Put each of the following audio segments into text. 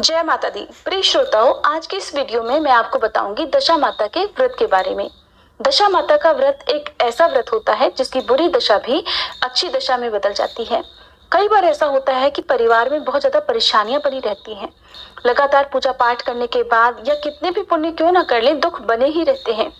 जय माता दी। प्रिय श्रोताओं, आज के इस वीडियो में मैं आपको बताऊंगी दशा माता के व्रत के बारे में। दशा माता का व्रत एक ऐसा व्रत होता है जिसकी बुरी दशा भी अच्छी दशा में बदल जाती है। कई बार ऐसा होता है कि परिवार में बहुत ज्यादा परेशानियां बनी रहती हैं। लगातार पूजा पाठ करने के बाद या कितने भी पुण्य क्यों ना कर ले, दुख बने ही रहते हैं।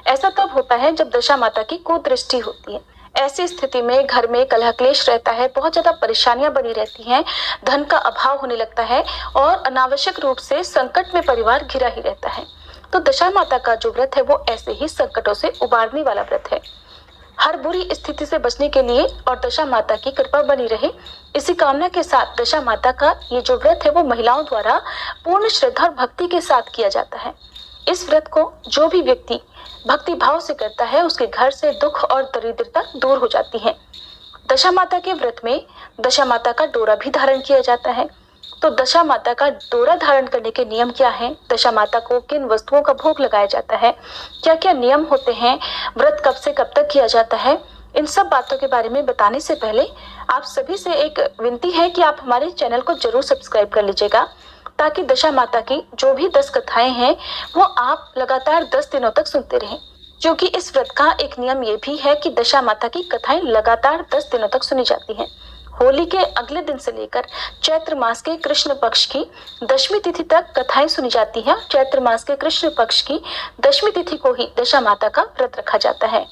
ऐसा तब होता है जब दशा माता की कुदृष्टि होती है। ऐसी स्थिति में घर में कलह क्लेश रहता है, बहुत ज्यादा परेशानियां बनी रहती हैं, धन का अभाव होने लगता है और अनावश्यक रूप से संकट में परिवार घिरा ही रहता है। तो दशा माता का जो व्रत है वो ऐसे ही संकटों से उबारने वाला व्रत है। हर बुरी स्थिति से बचने के लिए और दशा माता की कृपा बनी रहे, इसी कामना के साथ दशा माता का ये जो व्रत है वो महिलाओं द्वारा पूर्ण श्रद्धा और भक्ति के साथ किया जाता है। इस व्रत को जो भी व्यक्ति भक्ति भाव से करता है उसके घर से दुख और दरिद्रता दूर हो जाती है। दशा माता के व्रत में दशा माता का डोरा भी धारण किया जाता है। तो दशा माता का डोरा धारण करने के नियम क्या हैं? दशा माता को किन वस्तुओं का भोग लगाया जाता है? क्या क्या नियम होते हैं? व्रत कब से कब तक किया जाता है? इन सब बातों के बारे में बताने से पहले आप सभी से एक विनती है कि आप हमारे चैनल को जरूर सब्सक्राइब कर लीजिएगा, ताकि दशा माता की जो भी 10 कथाएं हैं वो आप लगातार 10 दिनों तक सुनते रहें। क्योंकि इस व्रत का एक नियम ये भी है कि दशा माता की कथाएं लगातार 10 दिनों तक सुनी जाती हैं। होली के अगले दिन से लेकर चैत्र मास के कृष्ण पक्ष की दशमी तिथि तक कथाएं सुनी जाती हैं। चैत्र मास के कृष्ण पक्ष की दशमी तिथि को ही दशा माता का व्रत रखा जाता है।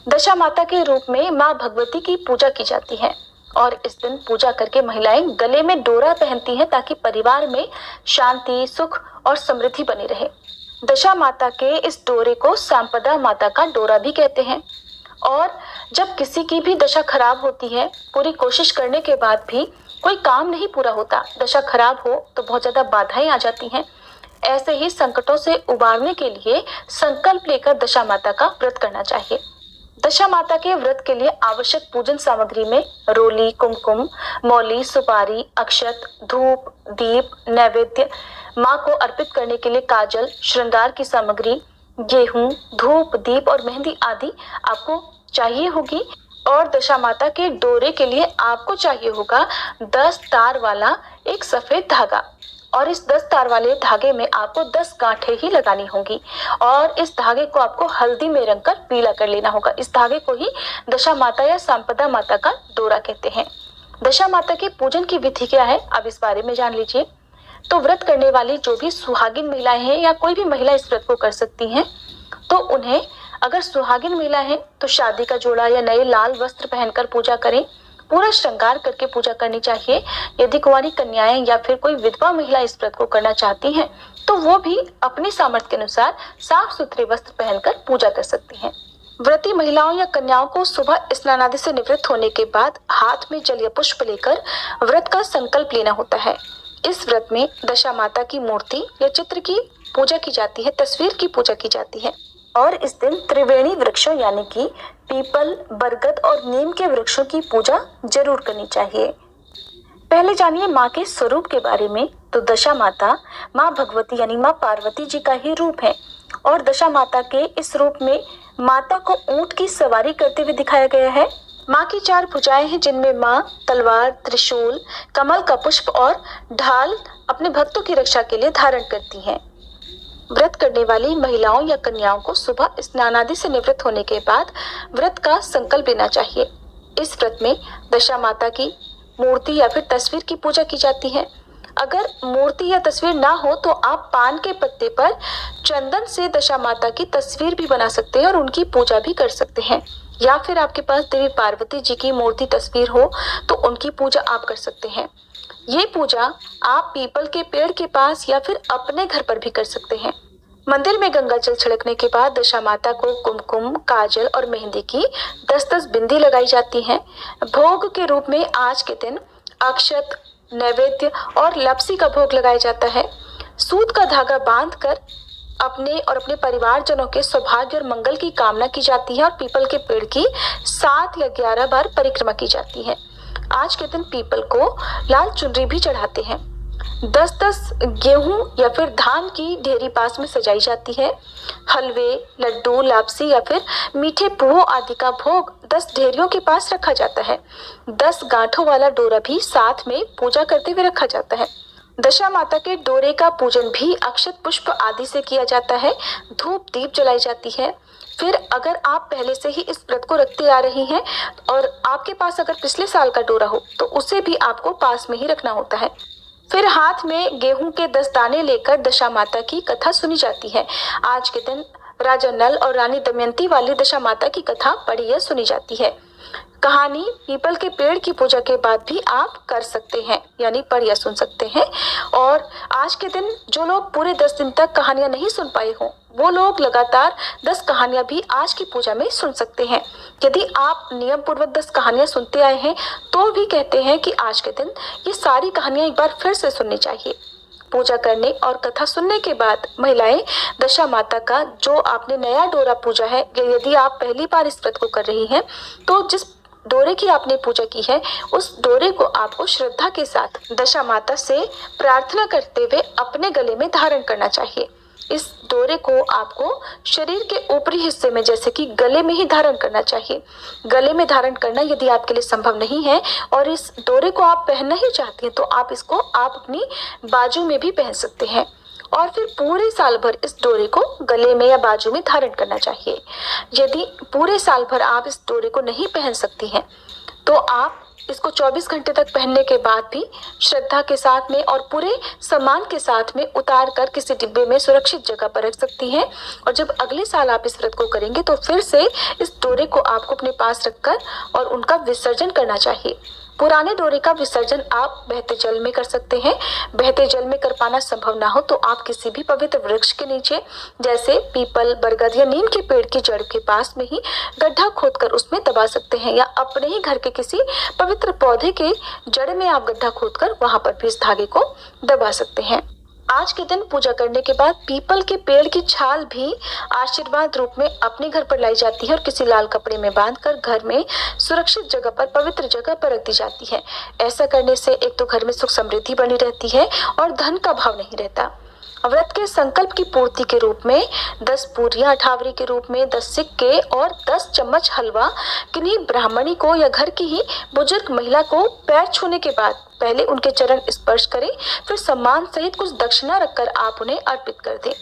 दशा माता के रूप में माँ भगवती की पूजा की जाती है और इस दिन पूजा करके महिलाएं गले में डोरा पहनती हैं ताकि परिवार में शांति, सुख और समृद्धि बनी रहे। दशा माता के इस डोरे को सांपदा माता का डोरा भी कहते हैं। और जब किसी की भी दशा खराब होती है, पूरी कोशिश करने के बाद भी कोई काम नहीं पूरा होता, दशा खराब हो तो बहुत ज्यादा बाधाएं आ जाती हैं। ऐसे ही संकटों से उबारने के लिए संकल्प लेकर दशा माता का व्रत करना चाहिए। दशा माता के व्रत के लिए आवश्यक पूजन सामग्री में रोली, कुमकुम, मौली, सुपारी, अक्षत, धूप, दीप, नैवेद्य, माँ को अर्पित करने के लिए काजल, श्रृंगार की सामग्री, गेहूं, धूप, दीप और मेहंदी आदि आपको चाहिए होगी। और दशा माता के डोरे के लिए आपको चाहिए होगा 10 तार वाला एक सफेद धागा, और इस 10 तार वाले धागे में आपको 10 गांठें ही लगानी होंगी और इस धागे को आपको हल्दी में रंगकर पीला कर लेना होगा। इस धागे को ही दशा माता या सांपदा माता का डोरा कहते हैं। दशा माता के पूजन की विधि क्या है, अब इस बारे में जान लीजिए। तो व्रत करने वाली जो भी सुहागिन महिलाएं हैं या कोई भी महिला इस व्रत को कर सकती हैं, तो उन्हें अगर सुहागिन महिला है तो शादी का जोड़ा या नए लाल वस्त्र पहनकर पूजा करें, पूरा श्रृंगार करके पूजा करनी चाहिए। यदि कुंवारी कन्याएं या फिर कोई विधवा महिला इस व्रत को करना चाहती हैं तो वो भी अपनी सामर्थ्य के अनुसार साफ सुथरे वस्त्र पहनकर पूजा कर सकती हैं। व्रती महिलाओं या कन्याओं को सुबह स्नान आदि से निवृत्त होने के बाद हाथ में जल या पुष्प लेकर व्रत का संकल्प लेना होता है। इस व्रत में दशा माता की मूर्ति या चित्र की पूजा की जाती है, तस्वीर की पूजा की जाती है। और इस दिन त्रिवेणी वृक्षों यानी कि पीपल, बरगद और नीम के वृक्षों की पूजा जरूर करनी चाहिए। पहले जानिए माँ के स्वरूप के बारे में। तो दशा माता माँ भगवती यानी माँ पार्वती जी का ही रूप है और दशा माता के इस रूप में माता को ऊंट की सवारी करते हुए दिखाया गया है। माँ की 4 भुजाएं हैं जिनमें माँ तलवार, त्रिशूल, कमल का पुष्प और ढाल अपने भक्तों की रक्षा के लिए धारण करती हैं। व्रत करने वाली महिलाओं या कन्याओं को सुबह स्नान आदि से निवृत्त होने के बाद व्रत का संकल्प लेना चाहिए। इस व्रत में दशा माता की मूर्ति या फिर तस्वीर की पूजा की जाती है। अगर मूर्ति या तस्वीर ना हो तो आप पान के पत्ते पर चंदन से दशा माता की तस्वीर भी बना सकते हैं और उनकी पूजा भी कर सकते हैं। या फिर आपके पास देवी पार्वती जी की मूर्ति तस्वीर हो तो उनकी पूजा आप कर सकते हैं। ये पूजा आप पीपल के पेड़ के पास या फिर अपने घर पर भी कर सकते हैं। मंदिर में गंगा जल छिड़कने के बाद दशा माता को कुमकुम, काजल और मेहंदी की 10-10 बिंदी लगाई जाती हैं। भोग के रूप में आज के दिन अक्षत, नैवेद्य और लपसी का भोग लगाया जाता है। सूत का धागा बांधकर अपने और अपने परिवारजनों के सौभाग्य और मंगल की कामना की जाती है और पीपल के पेड़ की 7 या 11 बार परिक्रमा की जाती है। आज के दिन पीपल को लाल चुनरी भी चढ़ाते हैं। 10-10 गेहूं या फिर धान की ढेरी पास में सजाई जाती है। हलवे, लड्डू, लापसी या फिर मीठे पुओं आदि का भोग 10 ढेरियों के पास रखा जाता है। 10 गांठों वाला डोरा भी साथ में पूजा करते हुए रखा जाता है। दशा माता के डोरे का पूजन भी अक्षत पुष्प आदि से किया जाता है। धूप दीप जलाई जाती है। फिर अगर आप पहले से ही इस व्रत को रखते आ रही हैं और आपके पास अगर पिछले साल का डोरा हो तो उसे भी आपको पास में ही रखना होता है। फिर हाथ में गेहूं के 10 दाने लेकर दशा माता की कथा सुनी जाती है। आज के दिन राजा नल और रानी दमयंती वाली दशा माता की कथा पढ़ी या सुनी जाती है। कहानी पीपल के पेड़ की पूजा के बाद भी आप कर सकते हैं, यानी पढ़ या सुन सकते हैं। और आज के दिन जो लोग पूरे 10 दिन तक कहानियां नहीं सुन पाए हों वो लोग लगातार 10 कहानियां भी आज की पूजा में सुन सकते हैं। यदि आप नियम पूर्वक 10 कहानियां सुनते आए हैं तो भी कहते हैं कि आज के दिन ये सारी कहानियां एक बार फिर से सुननी चाहिए। पूजा करने और कथा सुनने के बाद महिलाएं दशा माता का जो आपने नया डोरा पूजा है, या यदि आप पहली बार इस व्रत को कर रही हैं तो जिस डोरे की आपने पूजा की है उस डोरे को आपको श्रद्धा के साथ दशा माता से प्रार्थना करते हुए अपने गले में धारण करना चाहिए। इस डोरे को आपको शरीर के ऊपरी हिस्से में, जैसे कि गले में ही धारण करना चाहिए। गले में धारण करना यदि आपके लिए संभव नहीं है और इस डोरे को आप पहनना ही चाहती हैं तो आप इसको अपनी बाजू में भी पहन सकते हैं और फिर पूरे साल भर इस डोरे को गले में या बाजू में धारण करना चाहिए। यदि पूरे साल भर आप इस डोरे को नहीं पहन सकती हैं तो आप इसको 24 घंटे तक पहनने के बाद भी श्रद्धा के साथ में और पूरे सम्मान के साथ में उतार कर किसी डिब्बे में सुरक्षित जगह पर रख सकती हैं। और जब अगले साल आप इस व्रत को करेंगे तो फिर से इस डोरे को आपको अपने पास रखकर और उनका विसर्जन करना चाहिए। पुराने डोरे का विसर्जन आप बहते जल में कर सकते हैं। बहते जल में कर पाना संभव ना हो तो आप किसी भी पवित्र वृक्ष के नीचे, जैसे पीपल, बरगद या नीम के पेड़ की जड़ के पास में ही गड्ढा खोदकर उसमें दबा सकते हैं, या अपने ही घर के किसी पवित्र पौधे के जड़ में आप गड्ढा खोदकर वहां पर भी इस धागे को दबा सकते हैं। आज के दिन पूजा करने के बाद पीपल के पेड़ की छाल भी आशीर्वाद रूप में अपने घर पर लाई जाती है और किसी लाल कपड़े में बांधकर घर में सुरक्षित जगह पर, पवित्र जगह पर रख दी जाती है। ऐसा करने से एक तो घर में सुख समृद्धि बनी रहती है और धन का भाव नहीं रहता। व्रत के संकल्प की पूर्ति के रूप में 10 पूरियां अठावरी के रूप में, 10 सिक्के और 10 चम्मच हलवा किन्हीं ब्राह्मणी को या घर की ही बुजुर्ग महिला को पैर छूने के बाद पहले उनके चरण स्पर्श करें, फिर सम्मान सहित कुछ दक्षिणा रखकर आप उन्हें अर्पित कर दें।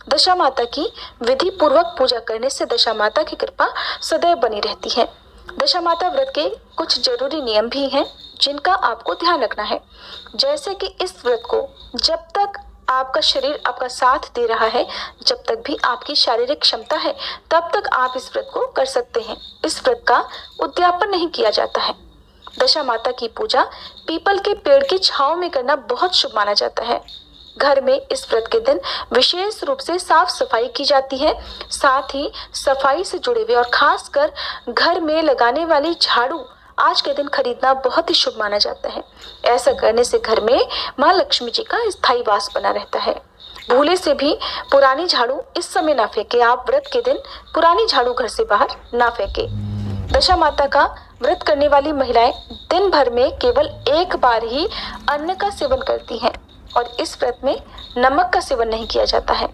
दशा माता की विधि पूर्वक पूजा करने से दशा माता की कृपा सदैव बनी रहती है। दशा माता व्रत के कुछ जरूरी नियम भी हैं जिनका आपको ध्यान रखना है, जैसे कि इस व्रत को जब तक आपका शरीर आपका साथ दे रहा है, जब तक भी आपकी शारीरिक क्षमता है, तब तक आप इस व्रत को कर सकते हैं। इस व्रत का उद्यापन नहीं किया जाता है। दशा माता की पूजा पीपल के पेड़ की छांव में करना बहुत शुभ माना जाता है। घर में इस व्रत के दिन विशेष रूप से साफ सफाई की जाती है। साथ ही सफाई से जुड़े हुए और खासकर घर में लगाने वाली झाड़ू आज के दिन खरीदना बहुत ही शुभ माना जाता है। ऐसा करने से घर में माँ लक्ष्मी जी का स्थायी वास बना रहता है। भूले से भी पुरानी झाड़ू इस समय ना फेंके। आप व्रत के दिन पुरानी झाड़ू घर से बाहर ना फेंके। दशा माता का व्रत करने वाली महिलाएं दिन भर में केवल एक बार ही अन्न का सेवन करती हैं और इस व्रत में नमक का सेवन नहीं किया जाता है।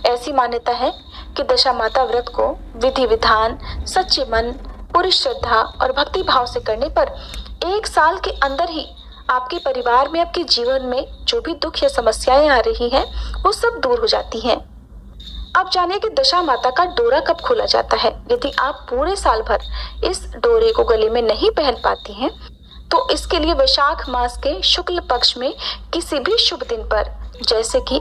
ऐसी मान्यता है कि दशा माता व्रत को विधि विधान, सच्चे मन, पूरी श्रद्धा और भक्ति भाव से करने पर 1 साल के अंदर ही आपके परिवार में, आपके जीवन में जो भी दुख या समस्याएं आ रही हैं वो सब दूर हो जाती हैं। अब जानिए कि दशा माता का डोरा कब खोला जाता है। यदि आप पूरे साल भर इस डोरे को गले में नहीं पहन पाती हैं तो इसके लिए वैशाख मास के शुक्ल पक्ष में किसी भी शुभ दिन पर, जैसे कि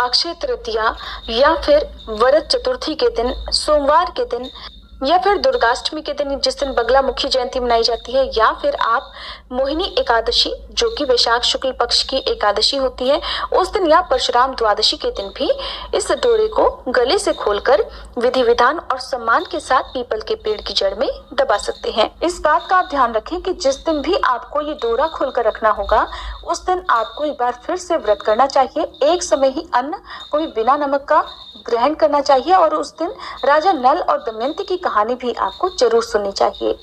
अक्षय तृतीया या फिर वरद चतुर्थी के दिन, सोमवार के दिन या फिर दुर्गाष्टमी के दिन जिस दिन बगलामुखी जयंती मनाई जाती है, या फिर आप मोहिनी एकादशी जो कि वैशाख शुक्ल पक्ष की एकादशी होती है उस दिन, या परशुराम द्वादशी के दिन भी इस डोरे को गले से खोलकर विधि विधान और सम्मान के साथ पीपल के पेड़ की जड़ में दबा सकते हैं। इस बात का आप ध्यान रखें कि जिस दिन भी आपको ये डोरा खोलकर रखना होगा उस दिन आपको एक बार फिर से व्रत करना चाहिए। एक समय ही अन्न को भी बिना नमक का ग्रहण करना चाहिए और उस दिन राजा नल और दमयंती की कहानी भी आपको जरूर सुननी चाहिए।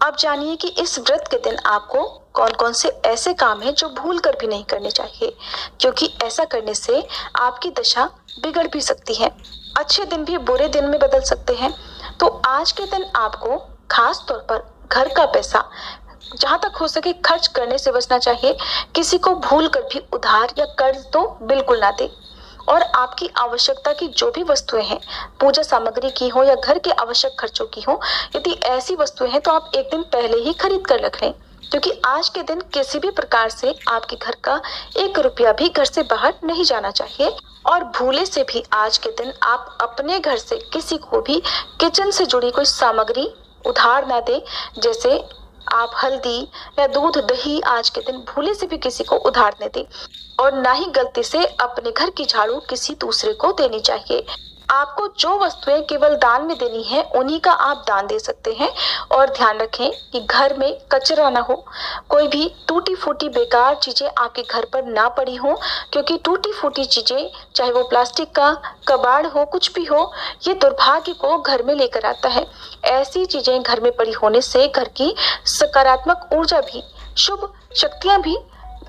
अब जानिए कि इस व्रत के दिन आपको कौन कौन से ऐसे काम हैं जो भूल कर भी नहीं करने चाहिए, क्योंकि ऐसा करने से आपकी दशा बिगड़ भी सकती है। अच्छे दिन भी बुरे दिन में बदल सकते हैं। तो आज के दिन आपको खास तौर पर घर का पैसा जहां तक हो सके खर्च करने से बचना चाहिए। किसी को भूल कर भी उधार या कर्ज तो बिल्कुल ना दे। और आपकी आवश्यकता की जो भी वस्तुएं हैं, पूजा सामग्री की हो या घर के आवश्यक खर्चों की हो, यदि ऐसी वस्तुएं हैं तो आप एक दिन पहले ही खरीद कर रख लें, क्योंकि आज के दिन किसी भी प्रकार से आपके घर का 1 रुपया भी घर से बाहर नहीं जाना चाहिए। और भूले से भी आज के दिन आप अपने घर से किसी को भी किचन से जुड़ी कोई सामग्री उधार ना दे। जैसे आप हल्दी या दूध दही आज के दिन भूले से भी किसी को उधार न दें। और ना ही गलती से अपने घर की झाड़ू किसी दूसरे को देनी चाहिए। आपको जो वस्तुएं केवल दान में देनी है उन्हीं का आप दान दे सकते हैं। और ध्यान रखें कि घर में कचरा ना हो, कोई भी टूटी फूटी बेकार चीजें आपके घर पर ना पड़ी हो, क्योंकि टूटी फूटी चीजें चाहे वो प्लास्टिक का कबाड़ हो कुछ भी हो, ये दुर्भाग्य को घर में लेकर आता है। ऐसी चीजें घर में पड़ी होने से घर की सकारात्मक ऊर्जा भी, शुभ शक्तियां भी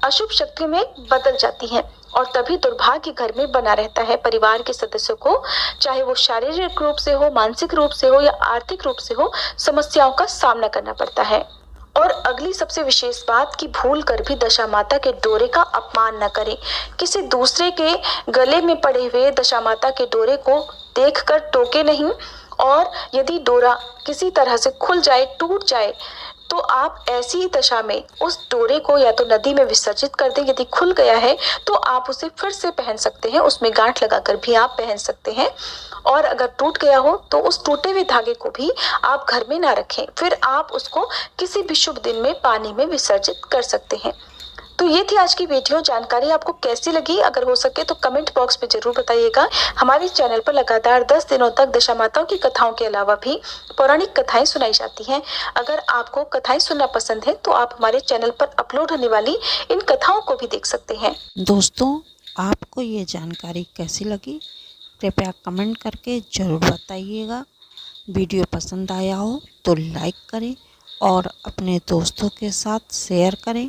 अशुभ शक्तियों में बदल जाती हैं और तभी दुर्भाग्य घर में बना रहता है। परिवार के सदस्यों को चाहे वो शारीरिक रूप से हो, मानसिक रूप से हो या आर्थिक रूप से हो, समस्याओं का सामना करना पड़ता है। और अगली सबसे विशेष बात कि भूल कर भी दशा माता के डोरे का अपमान न करें। किसी दूसरे के गले में पड़े हुए दशा माता के डोरे को देखकर टोके नहीं। और यदि डोरा किसी तरह से खुल जाए, टूट जाए, तो आप ऐसी दशा में उस डोरे को या तो नदी में विसर्जित कर दें। यदि खुल गया है तो आप उसे फिर से पहन सकते हैं, उसमें गांठ लगाकर भी आप पहन सकते हैं। और अगर टूट गया हो तो उस टूटे हुए धागे को भी आप घर में ना रखें, फिर आप उसको किसी भी शुभ दिन में पानी में विसर्जित कर सकते हैं। तो ये थी आज की वीडियो। जानकारी आपको कैसी लगी? अगर हो सके तो कमेंट बॉक्स में जरूर बताइएगा। हमारे चैनल पर लगातार 10 दिनों तक दशा माताओं की कथाओं के अलावा भी पौराणिक कथाएं सुनाई जाती हैं। अगर आपको कथाएं सुनना पसंद है तो आप हमारे चैनल पर अपलोड होने वाली इन कथाओं को भी देख सकते हैं। दोस्तों, आपको ये जानकारी कैसी लगी कृपया कमेंट करके ज़रूर बताइएगा। वीडियो पसंद आया हो तो लाइक करें और अपने दोस्तों के साथ शेयर करें।